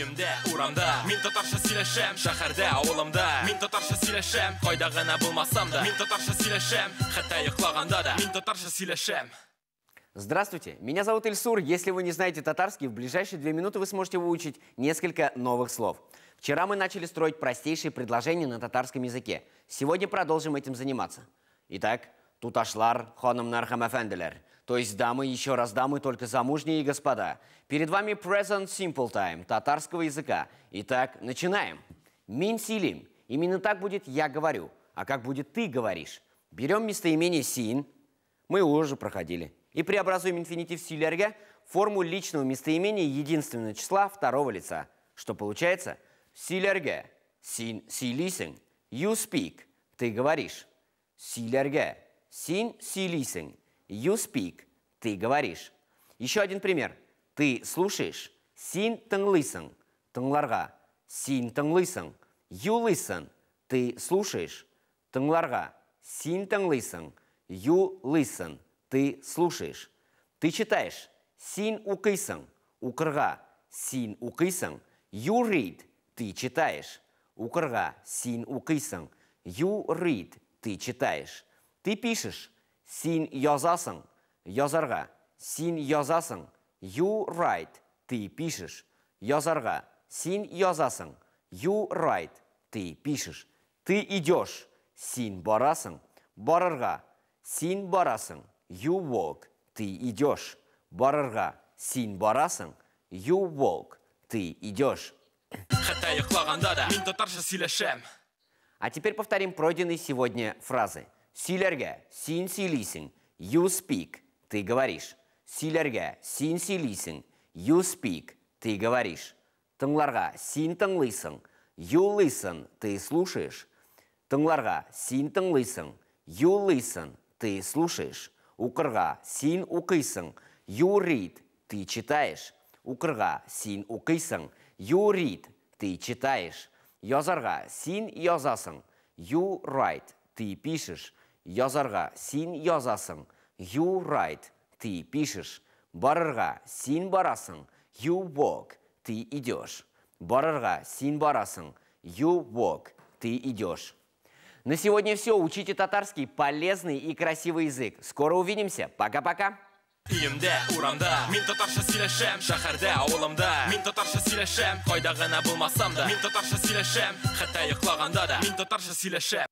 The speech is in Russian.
Үйімде, урамда, мен татарша сөйлешем. Шәһәрдә, ауылымда, мен татарша сөйлешем. Кайда гына булмасам да, мен татарша сөйлешем. Хәтта йоклаганда да, мен татарша сөйлешем. Здравствуйте, меня зовут Ильсур. Если вы не знаете татарский, в ближайшие 2 минуты вы сможете выучить несколько новых слов. Вчера мы начали строить простейшие предложения на татарском языке. Сегодня продолжим этим заниматься. Итак, туташлар, ханымнар һәм әфәнделәр. То есть дамы, еще раз дамы, только замужние и господа. Перед вами Present Simple Time татарского языка. Итак, начинаем. Мин силим. Именно так будет «я говорю». А как будет «ты говоришь»? Берем местоимение син. Мы его уже проходили. И преобразуем инфинитив силерге в форму личного местоимения единственного числа второго лица. Что получается? Силерге. Син силисен. You speak. Ты говоришь. Силерге. Син силисен. You speak. Ты говоришь. Еще один пример. Ты слушаешь. Син тыңлыйсың. Тыңларға. Син тыңлыйсың. You listen. Ты слушаешь. Тыңларға. Син тыңлыйсың. You listen. Ты слушаешь. Ты читаешь. Син укыйсың. Укырға. Син укыйсың. You read. Ты читаешь. Укырға. Син укыйсың. You read. Ты читаешь. Ты пишешь. Син язасың. Язарға. Син язасың. You write. Ты пишешь. Язарға. Син язасың. You write. Ты пишешь. Ты идешь. Син барасың. Барырға. Син барасың. You walk. Ты идешь. Барырға. Син барасың. You walk. Ты идешь. Хәтта йоклаганда да, мен татарша сөйлешем. А теперь повторим пройденные сегодня фразы. Силерге. Син силисің. You speak. Ты говоришь. Силерге. Син силисің. You speak. Ты говоришь. Тыңларға. Син тыңлыйсың. You listen. Ты слушаешь. Тыңларға. Син тыңлыйсың. You listen. Ты слушаешь. Укырға. Син укыйсың. You read. Ты читаешь. Укырға. Син укыйсың. You read. Ты читаешь. Язарға. Син язасың. You write. Ты пишешь. Язарға. Син язасың. You write. Ты пишешь. Барырға. Син барасың. You walk. Ты идешь. Барырға. Син барасың. You walk. Ты идешь. На сегодня все. Учите татарский, полезный и красивый язык. Скоро увидимся. Пока-пока. Үйімде, урамда, мен татарша сөйлешем. Шәһәрдә, ауылымда, мен татарша сөйлешем. Кайда гына булмасам да, мен татарша сөйлешем. Хәтта йоклаганда да, мен татарша сөйлешем.